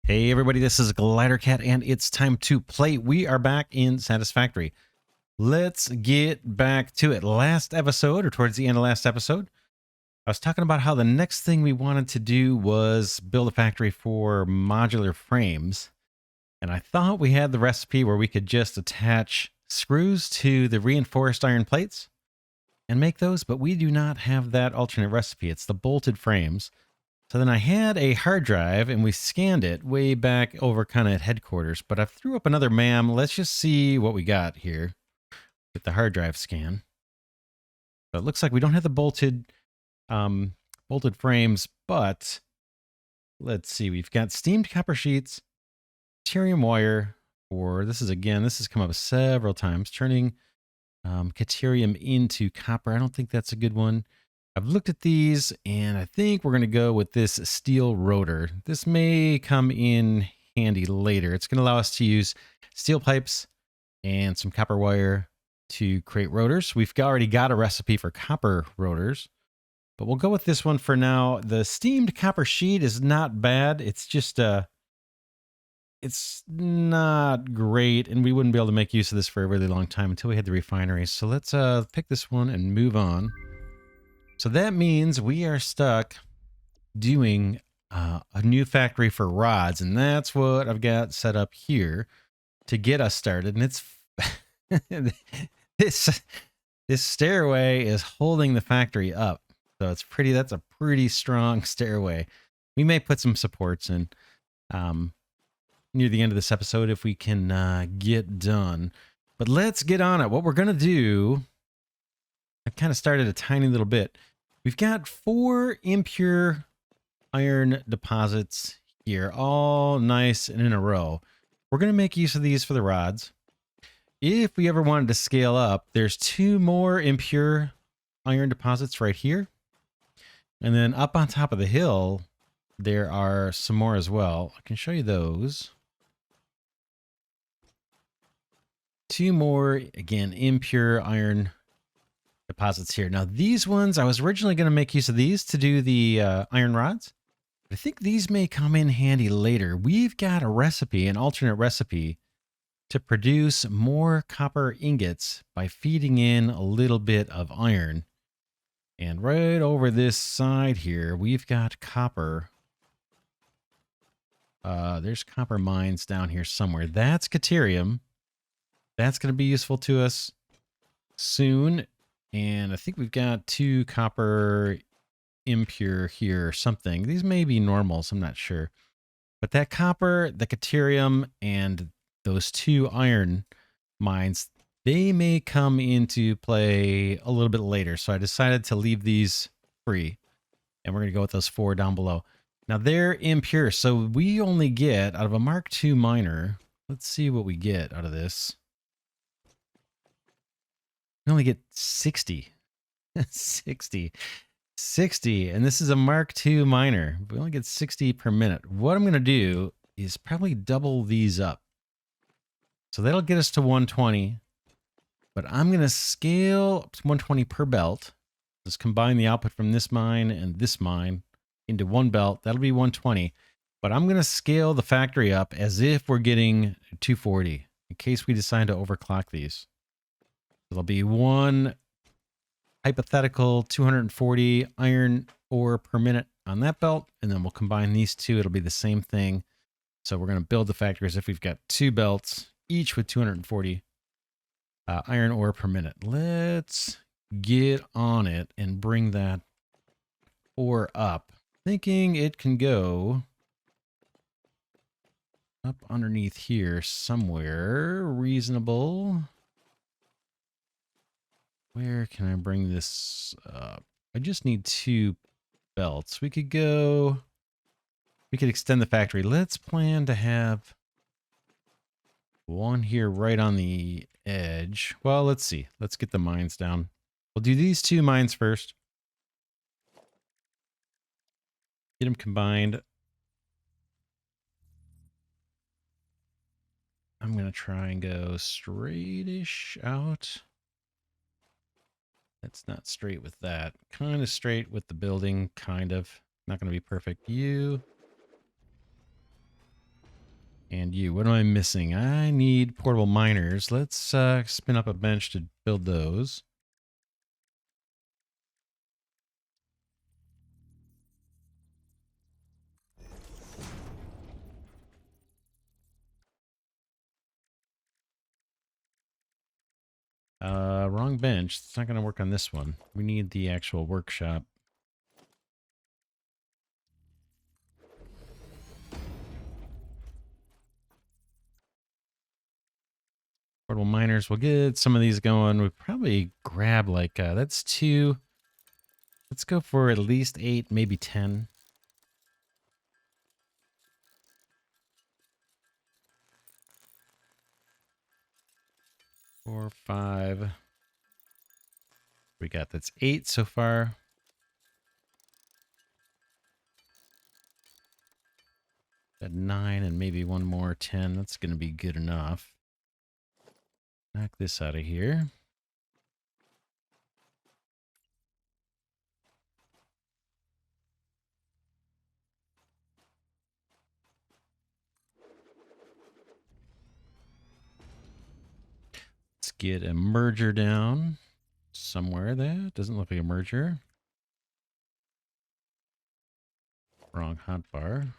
Hey everybody, this is Glidercat and it's time to play. We are back in Satisfactory. Let's get back to it. Last episode, or towards the end of last episode, I was talking about how the next thing we wanted to do was build a factory for modular frames. And I thought we had the recipe where we could just attach screws to the reinforced iron plates and make those, but we do not have that alternate recipe. It's the bolted frames. So then I had a hard drive and we scanned it way back over kind of at headquarters, but I threw up another MAM. Let's just see what we got here with the hard drive scan. So it looks like we don't have the bolted frames, but let's see. We've got steamed copper sheets, deuterium wire, or this has come up several times, turning deuterium into copper. I don't think that's a good one. I've looked at these and I think we're going to go with this steel rotor. This may come in handy later. It's going to allow us to use steel pipes and some copper wire to create rotors. We've already got a recipe for copper rotors, but we'll go with this one for now. The steamed copper sheet is not bad. It's just it's not great, and we wouldn't be able to make use of this for a really long time until we had the refineries. So let's pick this one and move on. So that means we are stuck doing a new factory for rods, and that's what I've got set up here to get us started. And it's this stairway is holding the factory up, so that's a pretty strong stairway. We may put some supports in near the end of this episode if we can get done. But let's get on it. What we're gonna do, I've kind of started a tiny little bit. We've got 4 impure iron deposits here, all nice and in a row. We're going to make use of these for the rods. If we ever wanted to scale up, there's 2 more impure iron deposits right here. And then up on top of the hill, there are some more as well. I can show you those. 2 more, again, impure iron deposits here. Now these ones, I was originally going to make use of these to do the iron rods. I think these may come in handy later. We've got a recipe, an alternate recipe, to produce more copper ingots by feeding in a little bit of iron. And right over this side here, we've got copper. There's copper mines down here somewhere. That's deuterium. That's going to be useful to us soon. And I think we've got 2 copper impure here or something. These may be normals, I'm not sure. But that copper, the deuterium, and those 2 iron mines, they may come into play a little bit later. So I decided to leave these free. And we're going to go with those 4 down below. Now they're impure, so we only get, out of a Mark II miner, let's see what we get out of this. We only get 60. 60. And this is a Mark II miner. We only get 60 per minute. What I'm going to do is probably double these up. So that'll get us to 120. But I'm going to scale up to 120 per belt. Just combine the output from this mine and this mine into one belt. That'll be 120. But I'm going to scale the factory up as if we're getting 240 in case we decide to overclock these. There'll be one hypothetical 240 iron ore per minute on that belt, and then we'll combine these 2. It'll be the same thing. So we're going to build the factory as if we've got 2 belts, each with 240 iron ore per minute. Let's get on it and bring that ore up. Thinking it can go up underneath here somewhere reasonable. Where can I bring this up? I just need 2 belts. We could extend the factory. Let's plan to have one here right on the edge. Well, let's see. Let's get the mines down. We'll do these 2 mines first. Get them combined. I'm going to try and go straightish out. It's not straight with that. Kind of straight with the building, kind of. Not going to be perfect. You. And you, what am I missing? I need portable miners. Let's spin up a bench to build those. Wrong bench. It's not going to work on this one. We need the actual workshop. Portable miners. We'll get some of these going. We'll probably grab like, that's 2. Let's go for at least 8, maybe 10. Four, 5. We got that's 8 so far. Got 9 and maybe one more 10. That's going to be good enough. Knock this out of here. Let's get a merger down somewhere there. Doesn't look like a merger. Wrong hotbar.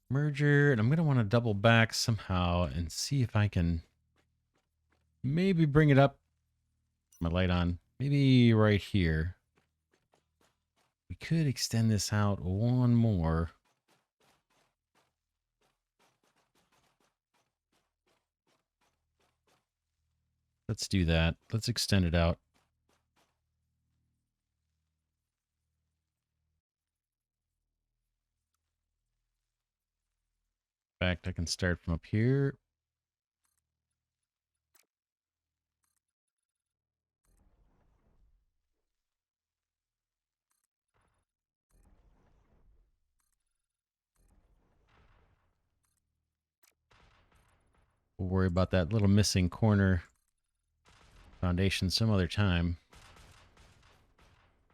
Merger, and I'm going to want to double back somehow and see if I can maybe bring it up. My light on. Maybe right here. We could extend this out one more. Let's do that. Let's extend it out. In fact, I can start from up here. We'll worry about that little missing corner foundation some other time.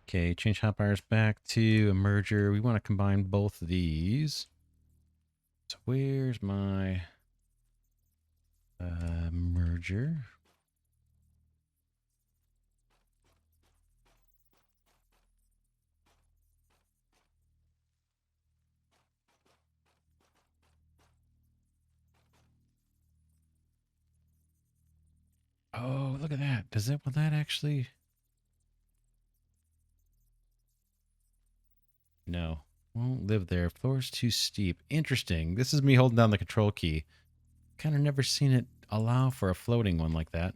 Okay, change hotbars back to a merger. We want to combine both of these. So where's my merger? Oh, look at that. Will that actually? No, won't live there. Floor's too steep. Interesting. This is me holding down the control key. Kind of never seen it allow for a floating one like that.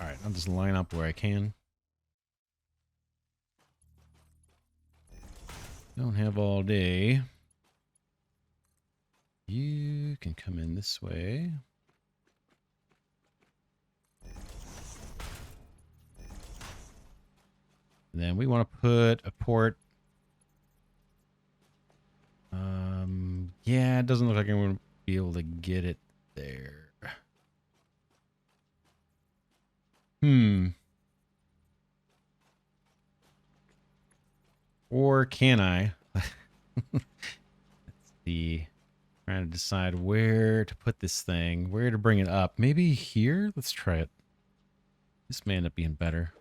All right, I'll just line up where I can. Don't have all day. You can come in this way. And then we want to put a port. Yeah, it doesn't look like I'm going to be able to get it there. Or can I? Let's see. Trying to decide where to put this thing, where to bring it up. Maybe here? Let's try it. This may end up being better.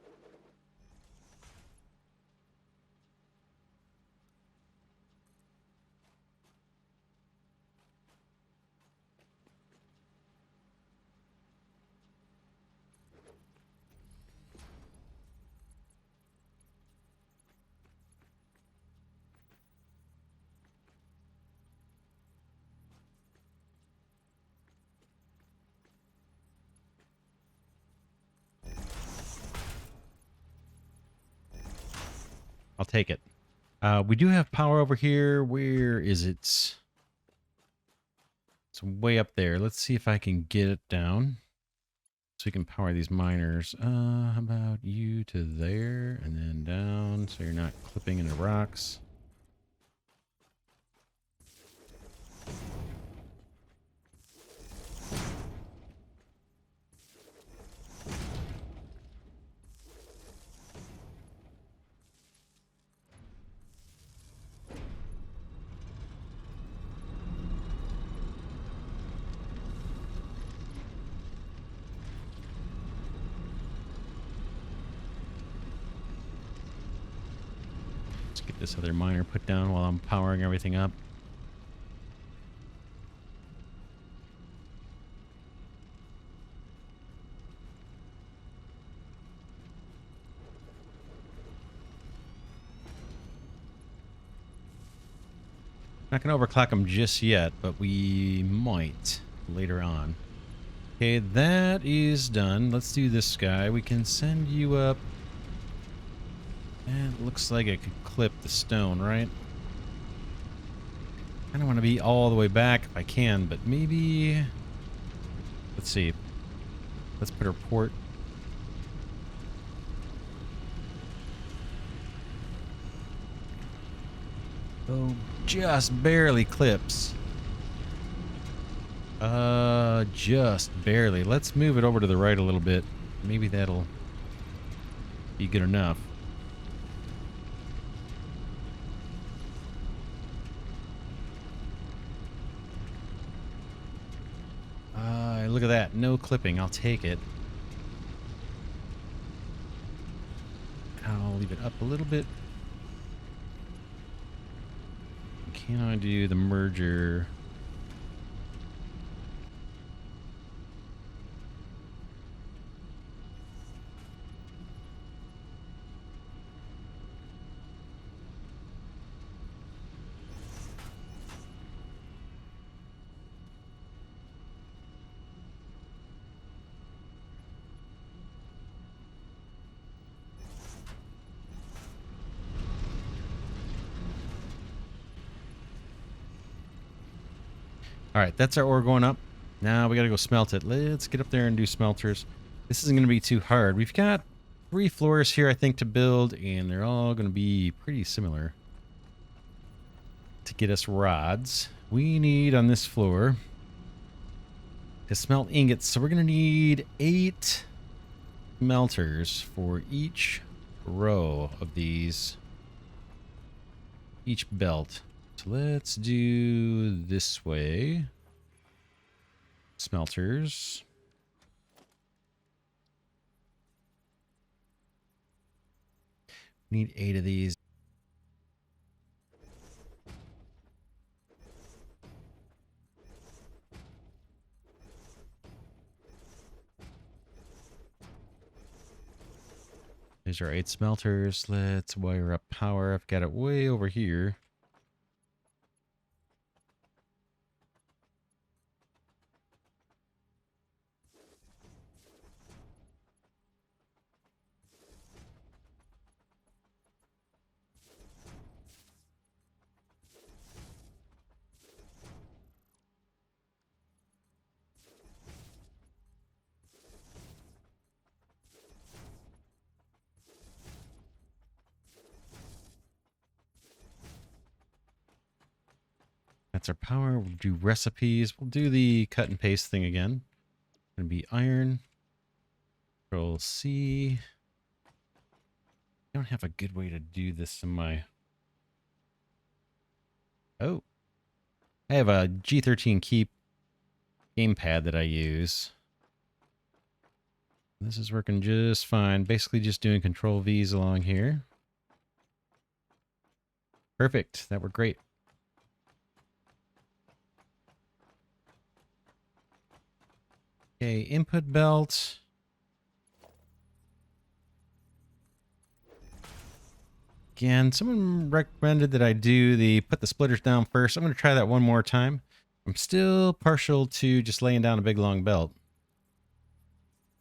I'll take it. We do have power over here. Where is it? It's way up there. Let's see if I can get it down so we can power these miners. How about you to there and then down so you're not clipping into rocks. Get this other miner put down while I'm powering everything up. Not going to overclock them just yet, but we might later on. Okay, that is done. Let's do this guy. We can send you up. And it looks like I could clip the stone, right? I don't want to be all the way back if I can, but maybe... Let's see. Let's put our port. Oh, just barely clips. Just barely. Let's move it over to the right a little bit. Maybe that'll be good enough. Look at that. No clipping. I'll take it. I'll leave it up a little bit. Can I do the merger? All right, that's our ore going up. Now we got to go smelt it. Let's get up there and do smelters. This isn't going to be too hard. We've got 3 floors here, I think, to build, and they're all going to be pretty similar. To get us rods, we need on this floor to smelt ingots. So we're going to need 8 smelters for each row of these, each belt. So let's do this way. Smelters. Need 8 of these. These are 8 smelters. Let's wire up power. I've got it way over here. That's our power. We'll do recipes. We'll do the cut and paste thing again. Gonna be iron. Control C. I don't have a good way to do this in my... Oh. I have a G13 Keep gamepad that I use. This is working just fine. Basically just doing Control V's along here. Perfect. That worked great. Okay, input belt. Again, someone recommended that I put the splitters down first. I'm going to try that one more time. I'm still partial to just laying down a big long belt.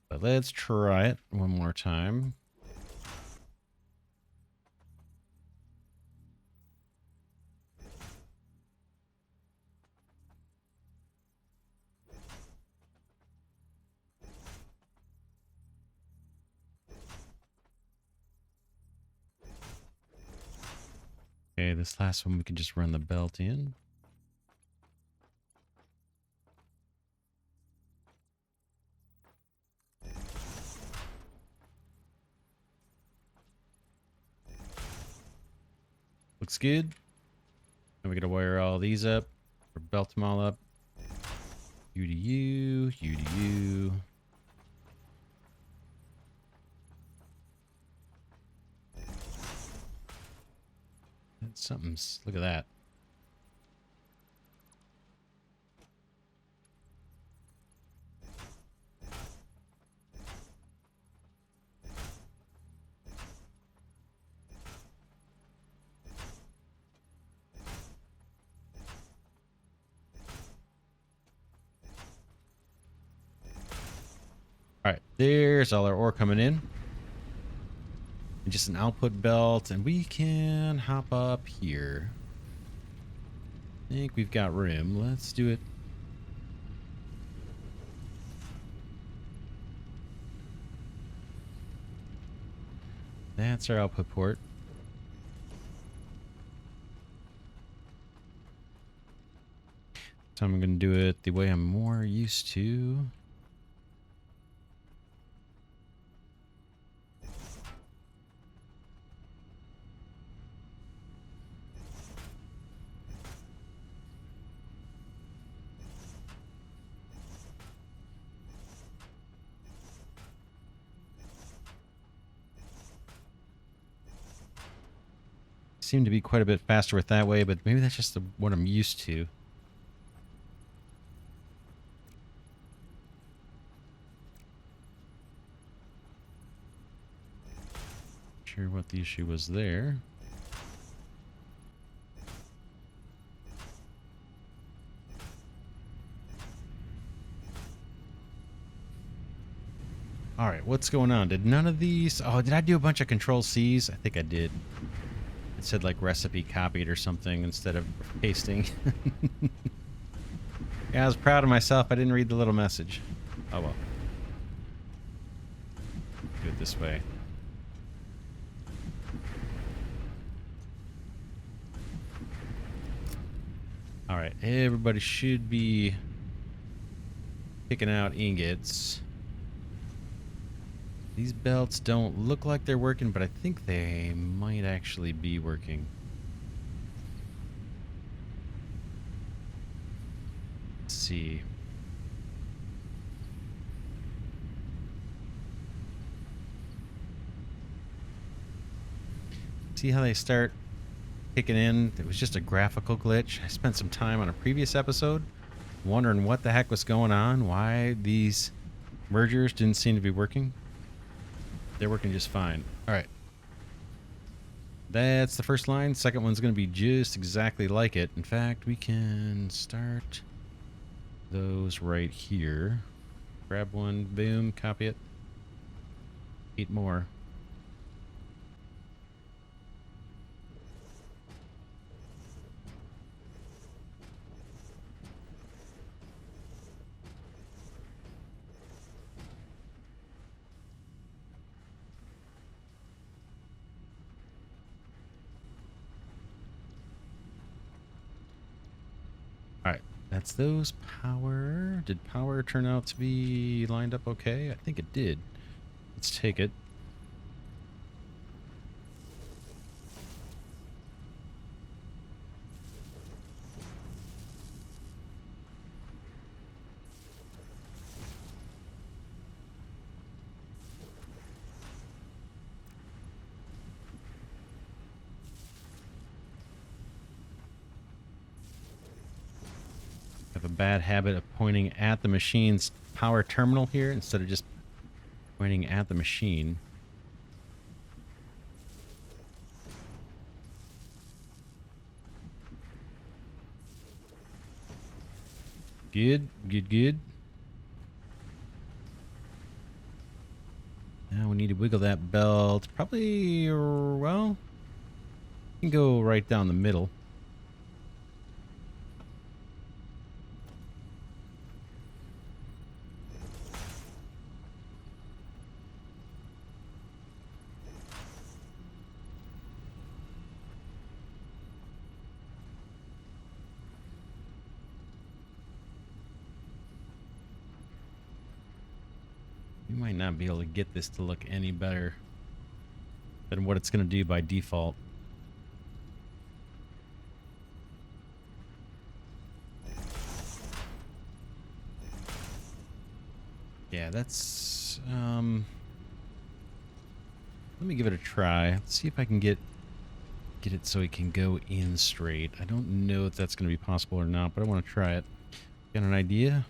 But let's try it one more time. Okay, this last one we can just run the belt in. Looks good. And we gotta wire all these up, or belt them all up. You to you, you to you. Something's... Look at that. All right, there's all our ore coming in. And just an output belt, and we can hop up here. I think we've got room. Let's do it. That's our output port. So I'm going to do it the way I'm more used to. Seem to be quite a bit faster with that way, but maybe that's just what I'm used to. Sure what the issue was there. All right, what's going on? Did none of these... Oh, did I do a bunch of Control C's? I think I did. It said like recipe copied or something instead of pasting. Yeah, I was proud of myself. I didn't read the little message. Oh well. Do it this way. All right, everybody should be picking out ingots. These belts don't look like they're working, but I think they might actually be working. Let's see. See how they start kicking in? It was just a graphical glitch. I spent some time on a previous episode wondering what the heck was going on, why these mergers didn't seem to be working. They're working just fine. All right. That's the first line. Second one's going to be just exactly like it. In fact, we can start those right here. Grab one, boom, copy it. 8 more. That's those. Power. Did power turn out to be lined up okay? I think it did. Let's take it. Have a bad habit of pointing at the machine's power terminal here instead of just pointing at the machine. Good, good, good. Now we need to wiggle that belt. Probably, well, you can go right down the middle. You might not be able to get this to look any better than what it's going to do by default. Yeah, that's... let me give it a try. Let's see if I can get get it so it can go in straight. I don't know if that's going to be possible or not, but I want to try it. Got an idea?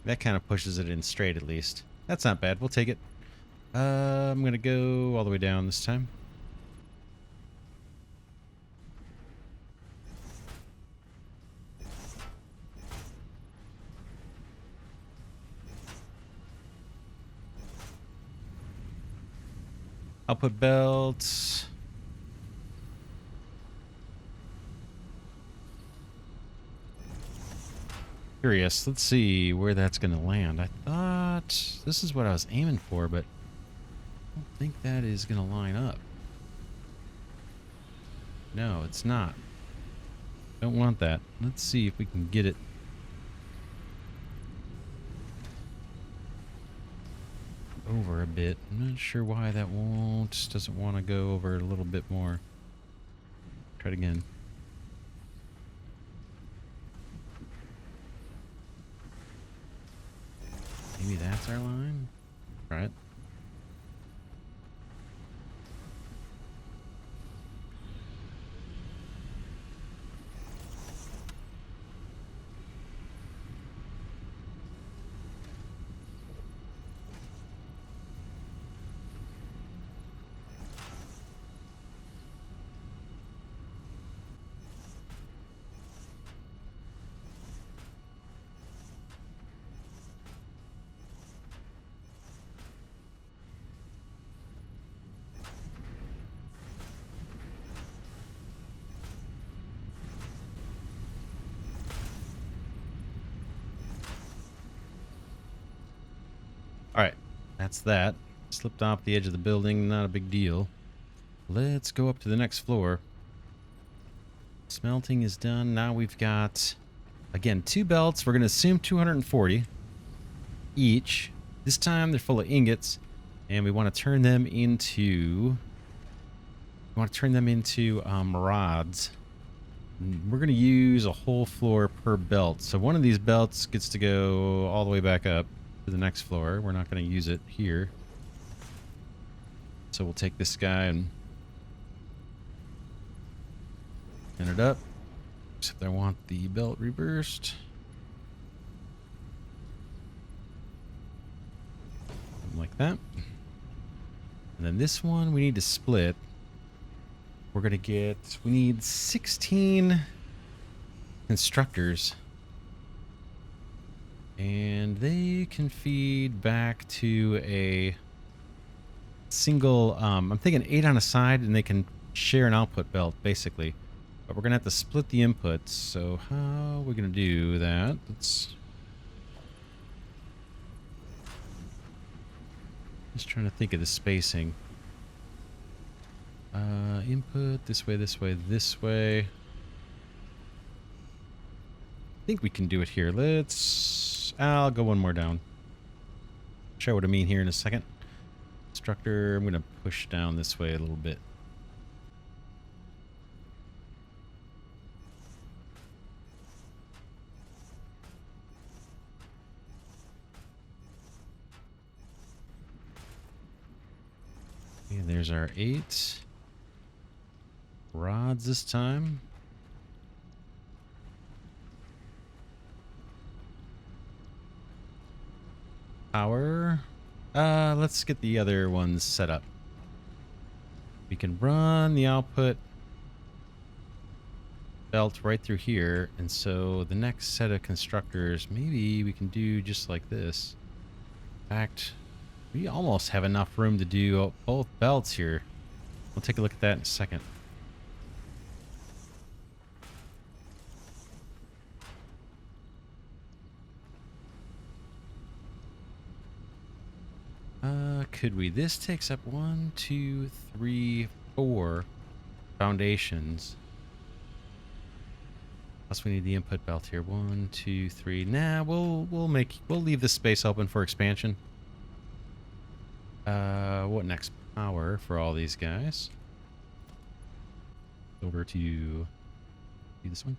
That kind of pushes it in straight at least. That's not bad. We'll take it. I'm going to go all the way down this time. Output belt. Curious. Let's see where that's going to land. I thought this is what I was aiming for, but I don't think that is going to line up. No, it's not. Don't want that. Let's see if we can get it. Over a bit. I'm not sure why that doesn't want to go over a little bit more. Try it again. Maybe that's our line? Try it. Alright, that's that. Slipped off the edge of the building, not a big deal. Let's go up to the next floor. Smelting is done. Now we've got, again, 2 belts. We're going to assume 240 each. This time they're full of ingots, and we want to turn them into rods. We're going to use a whole floor per belt. So one of these belts gets to go all the way back up to the next floor. We're not going to use it here. So we'll take this guy and pin it up. Except I want the belt reversed. Something like that. And then this one we need to split. We're going to get, we need 16 constructors. And they can feed back to a single, I'm thinking 8 on a side, and they can share an output belt, basically. But we're going to have to split the inputs. So how are we going to do that? Let's just trying to think of the spacing. Input this way, this way, this way. I think we can do it here. I'll go one more down. Show what I mean here in a second. Constructor, I'm going to push down this way a little bit. And there's our 8 rods this time. Power. Let's get the other ones set up. We can run the output belt right through here, and so the next set of constructors, maybe we can do just like this. In fact, we almost have enough room to do both belts here. We'll take a look at that in a second. Could we? This takes up 1, 2, 3, 4 foundations. Plus we need the input belt here. 1, 2, 3. Nah, we'll leave this space open for expansion. What next? Power for all these guys. Over to do this one.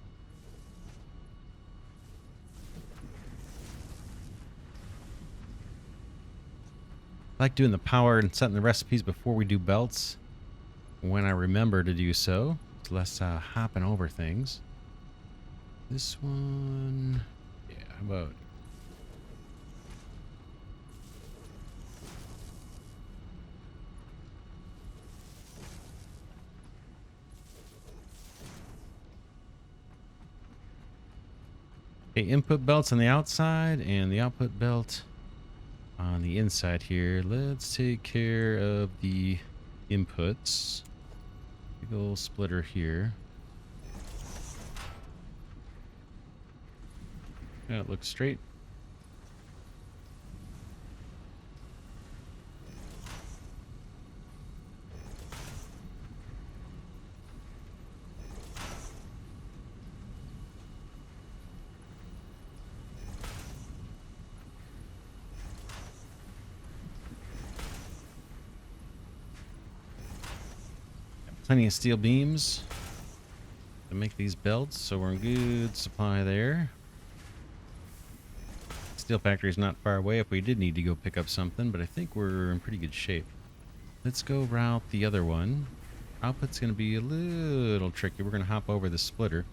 I like doing the power and setting the recipes before we do belts. When I remember to do so. It's less hopping over things. This one, yeah, how about? Okay, input belts on the outside and the output belt on the inside here. Let's take care of the inputs. Big old splitter here. Yeah, it looks straight. Plenty of steel beams to make these belts, so we're in good supply there. Steel factory is not far away if we did need to go pick up something, but I think we're in pretty good shape. Let's go route the other one. Output's going to be a little tricky. We're going to hop over the splitter.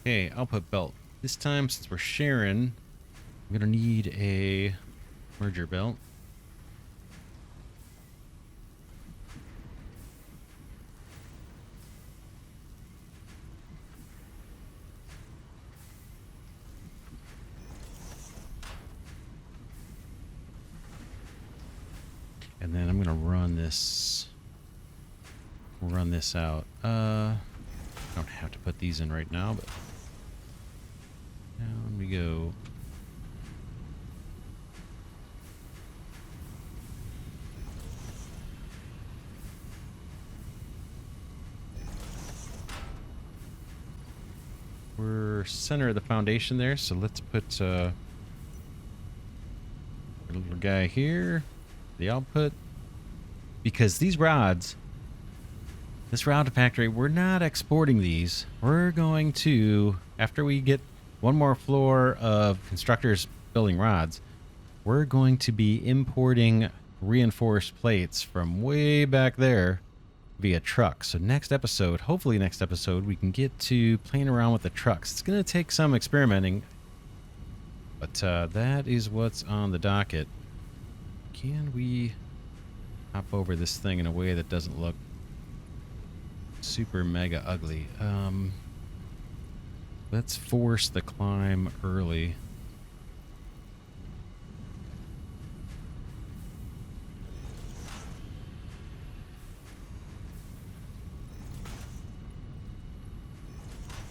Okay, output belt. This time, since we're sharing, I'm going to need a merger belt. And then I'm going to run this out. I don't have to put these in right now, but down we go. We're center of the foundation there, so let's put a little guy here, the output, because these rods, this rod factory, we're not exporting these. We're going to, after we get one more floor of constructors building rods, we're going to be importing reinforced plates from way back there via truck. So next episode, hopefully next episode, we can get to playing around with the trucks. It's going to take some experimenting, but that is what's on the docket. Can we hop over this thing in a way that doesn't look super mega ugly? Let's force the climb early.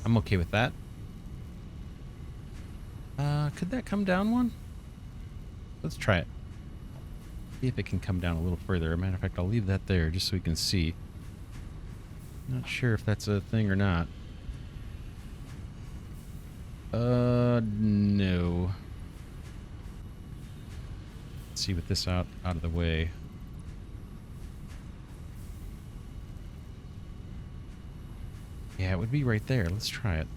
I'm okay with that. Could that come down one? Let's try it. See if it can come down a little further. As a matter of fact, I'll leave that there just so we can see. Not sure if that's a thing or not. No. Let's see with this out of the way. Yeah, it would be right there. Let's try it.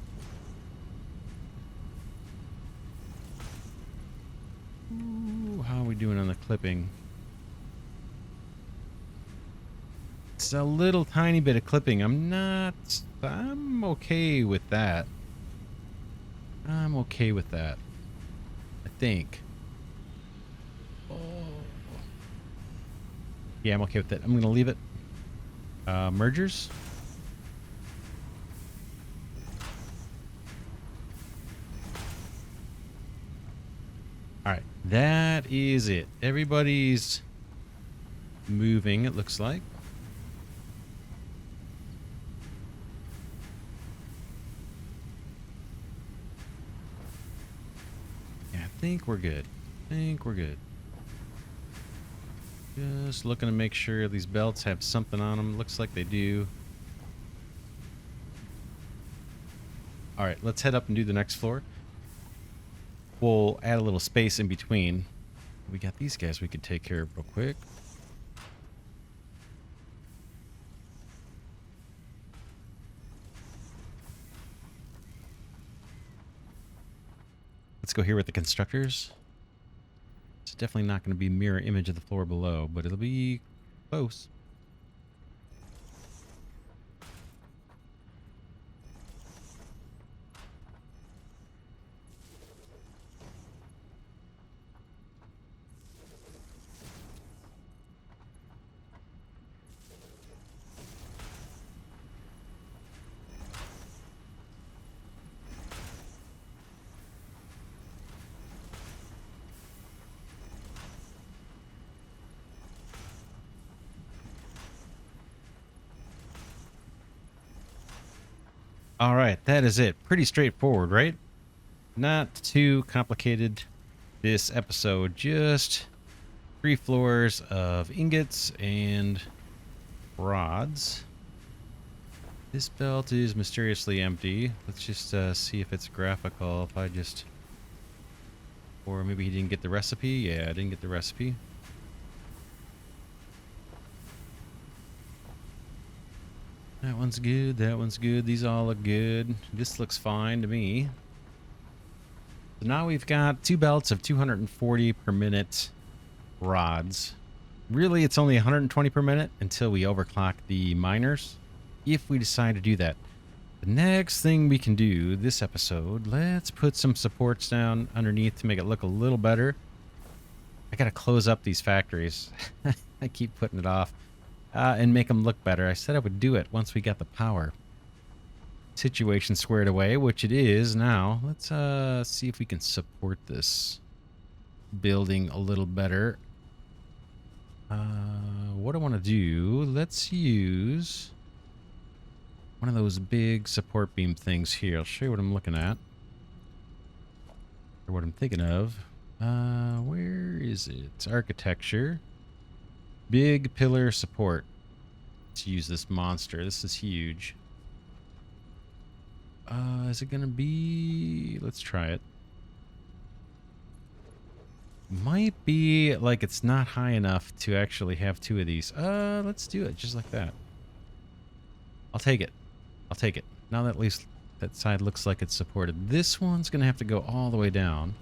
Ooh, how are we doing on the clipping? It's a little tiny bit of clipping. I'm okay with that. I'm okay with that. I think. Oh. Yeah, I'm okay with that. I'm going to leave it. Mergers. All right, that is it. Everybody's moving, it looks like. Yeah, I think we're good. Just looking to make sure these belts have something on them. Looks like they do. All right, let's head up and do the next floor. We'll add a little space in between. We got these guys we could take care of real quick. Let's go here with the constructors. It's definitely not going to be mirror image of the floor below, but it'll be close. All right, that is it. Pretty straightforward, right? Not too complicated this episode. Just 3 floors of ingots and rods. This belt is mysteriously empty. Let's just see if it's graphical. If I just... Or maybe he didn't get the recipe. Yeah, I didn't get the recipe. That one's good. That one's good. These all look good. This looks fine to me. So now we've got 2 belts of 240 per minute rods. Really, it's only 120 per minute until we overclock the miners, if we decide to do that. The next thing we can do this episode, let's put some supports down underneath to make it look a little better. I gotta close up these factories. I keep putting it off. And make them look better. I said I would do it once we got the power situation squared away, which it is now. Let's see if we can support this building a little better. What I want to do, let's use one of those big support beam things here. I'll show you what I'm looking at, or what I'm thinking of. Where is it? It's architecture. Big pillar support. Let's use this monster. This is huge. Is it gonna be... Let's try it. Might be like it's not high enough to actually have 2 of these. Let's do it just like that. I'll take it. I'll take it. Now that at least that side looks like it's supported. This one's gonna have to go all the way down.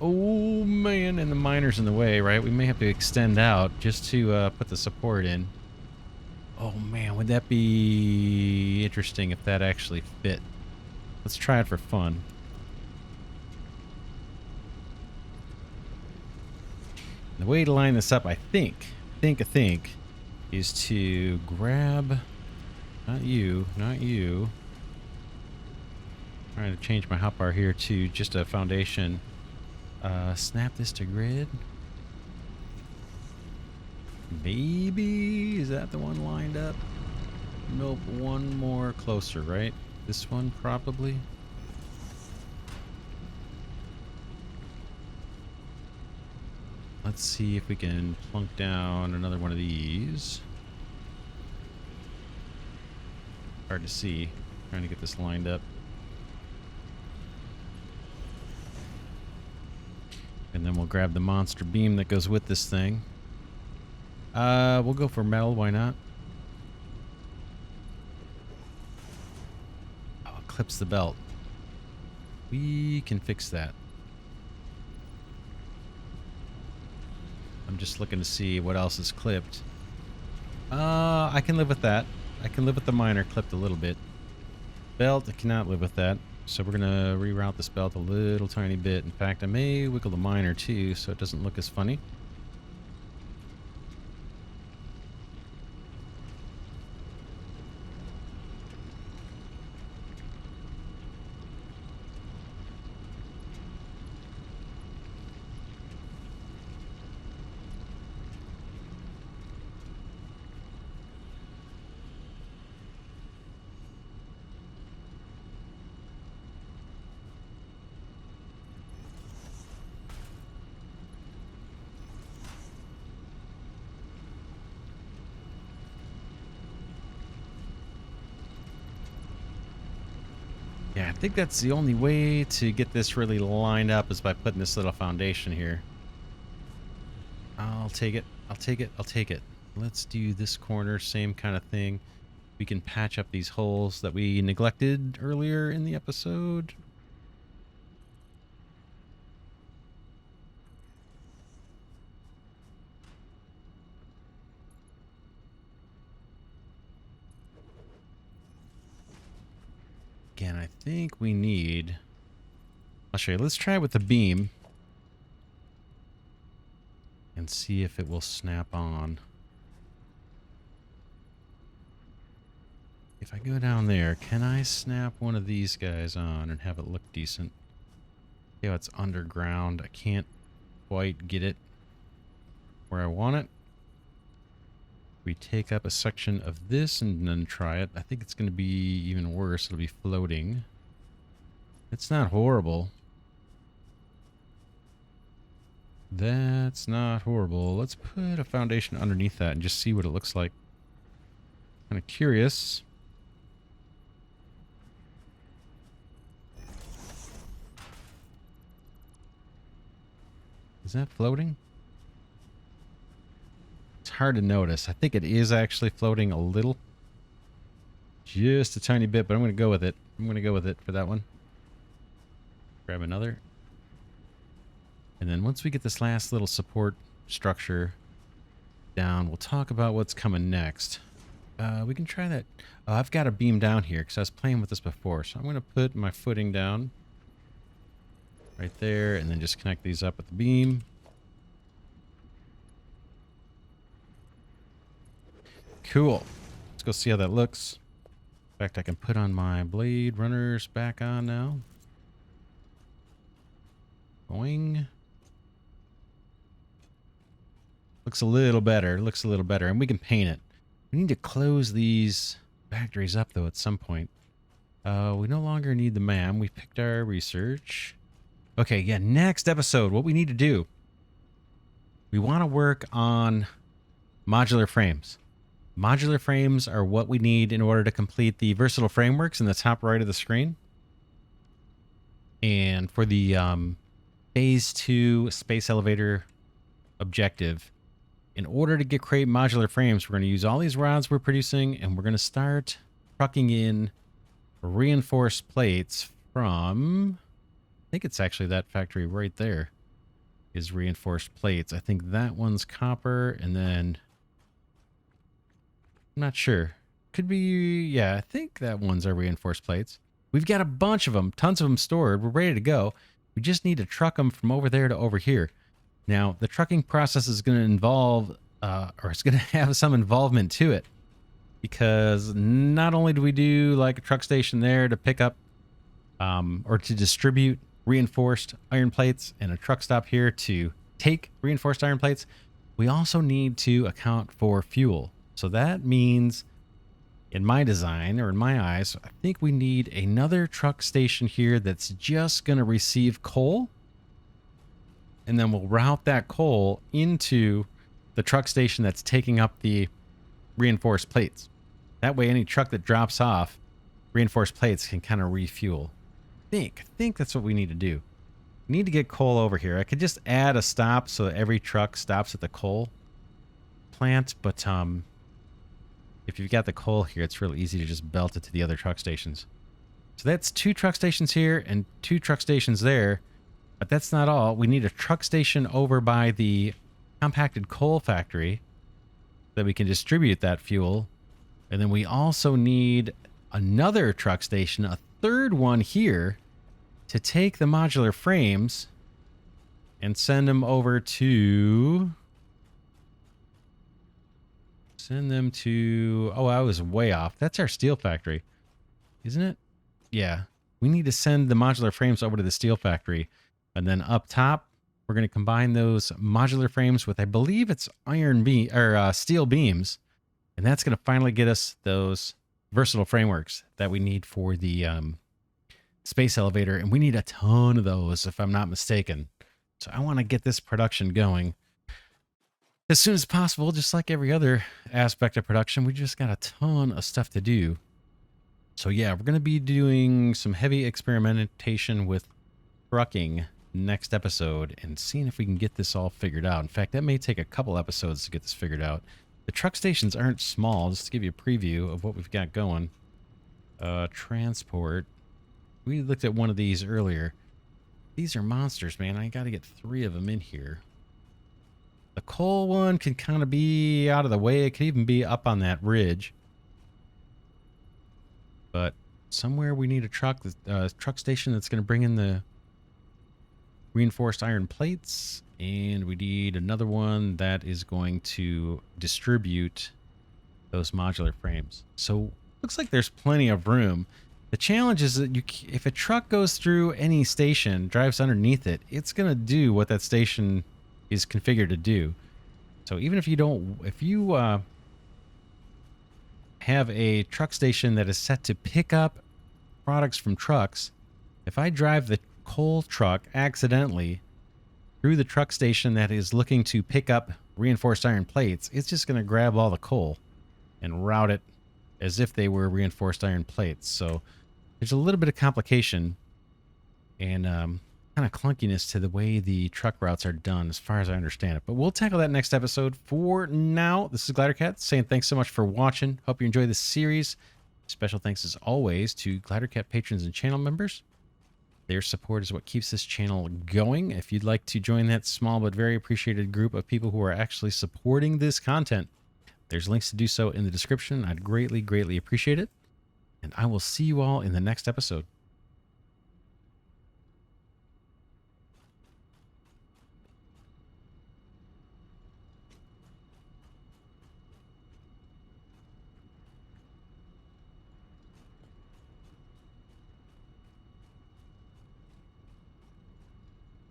Oh man, and the miner's in the way, right? We may have to extend out just to put the support in. Oh man, would that be interesting if that actually fit? Let's try it for fun. The way to line this up, I think, is to grab, not you. Trying to change my hotbar here to just a foundation. Snap this to grid. Maybe, is that the one lined up? Nope, one more closer, right? This one probably. Let's see if we can plunk down another one of these. Hard to see. Trying to get this lined up. And then we'll grab the monster beam that goes with this thing. We'll go for metal, why not? Oh, it clips the belt. We can fix that. I'm just looking to see what else is clipped. I can live with that. I can live with the miner clipped a little bit. Belt, I cannot live with that. So we're gonna reroute this belt a little tiny bit. In fact, I may wiggle the miner too, so it doesn't look as funny. think that's the only way to get this really lined up is by putting this little foundation here. I'll take it. I'll take it. I'll take it. Let's do this corner, same kind of thing. We can patch up these holes that we neglected earlier in the episode. Again, I think we need... I'll show you. Let's try it with the beam. And see if it will snap on. If I go down there, can I snap one of these guys on and have it look decent? Okay, it's underground. I can't quite get it where I want it. We take up a section of this and then try it. I think it's going to be even worse. It'll be floating. It's not horrible. That's not horrible. Let's put a foundation underneath that and just see what it looks like. Kind of curious. Is that floating? It's hard to notice. I think it is actually floating a little. Just a tiny bit, but I'm going to go with it. I'm going to go with it for that one. Grab another. And then once we get this last little support structure down, we'll talk about what's coming next. We can try that. I've got a beam down here because I was playing with this before. So I'm going to put my footing down right there and then just connect these up with the beam. Cool. Let's go see how that looks. In fact, I can put on my blade runners back on now. Boing. Looks a little better. Looks a little better. And we can paint it. We need to close these factories up, though, at some point. We no longer need the MAM. We picked our research. Okay, yeah, next episode, what we need to do. We want to work on modular frames. Modular frames are what we need in order to complete the versatile frameworks in the top right of the screen. And for the Phase 2 space elevator objective, in order to create modular frames, we're going to use all these rods we're producing, and we're going to start trucking in reinforced plates from... I think it's actually that factory right there is reinforced plates. I think that one's copper, and then... I'm not sure. Could be... Yeah, I think that one's our reinforced plates. We've got a bunch of them, tons of them stored. We're ready to go. We just need to truck them from over there to over here. Now, the trucking process is going to involve, or it's going to have some involvement to it. Because not only do we do like a truck station there to pick up, or to distribute reinforced iron plates and a truck stop here to take reinforced iron plates, we also need to account for fuel. So that means, in my design, or in my eyes, I think we need another truck station here that's just going to receive coal. And then we'll route that coal into the truck station that's taking up the reinforced plates. That way, any truck that drops off reinforced plates can kind of refuel. I think that's what we need to do. We need to get coal over here. I could just add a stop so that every truck stops at the coal plant, but if you've got the coal here, it's really easy to just belt it to the other truck stations. So that's 2 truck stations here and 2 truck stations there. But that's not all. We need a truck station over by the compacted coal factory that we can distribute that fuel. And then we also need another truck station, a third one here, to take the modular frames and send them over to... Send them to... Oh, I was way off. That's our steel factory, isn't it? Yeah. We need to send the modular frames over to the steel factory. And then up top, we're going to combine those modular frames with, I believe it's iron beam or steel beams. And that's going to finally get us those versatile frameworks that we need for the space elevator. And we need a ton of those, if I'm not mistaken. So I want to get this production going as soon as possible, just like every other aspect of production. We just got a ton of stuff to do. So yeah, we're going to be doing some heavy experimentation with trucking next episode and seeing if we can get this all figured out. In fact, that may take a couple episodes to get this figured out. The truck stations aren't small. Just to give you a preview of what we've got going. Transport. We looked at one of these earlier. These are monsters, man. I got to get 3 of them in here. The coal one can kind of be out of the way. It could even be up on that ridge. But somewhere we need a truck station that's going to bring in the reinforced iron plates. And we need another one that is going to distribute those modular frames. So looks like there's plenty of room. The challenge is that if a truck goes through any station, drives underneath it, it's going to do what that station is configured to do. So even if you have a truck station that is set to pick up products from trucks, if I drive the coal truck accidentally through the truck station that is looking to pick up reinforced iron plates, it's just going to grab all the coal and route it as if they were reinforced iron plates. So there's a little bit of complication and kind of clunkiness to the way the truck routes are done, as far as I understand it. But we'll tackle that next episode. For now, this is Glidercat saying thanks so much for watching. Hope you enjoy this series. Special thanks, as always, to Glidercat patrons and channel members. Their support is what keeps this channel going. If you'd like to join that small but very appreciated group of people who are actually supporting this content, there's links to do so in the description. I'd greatly, greatly appreciate it. And I will see you all in the next episode.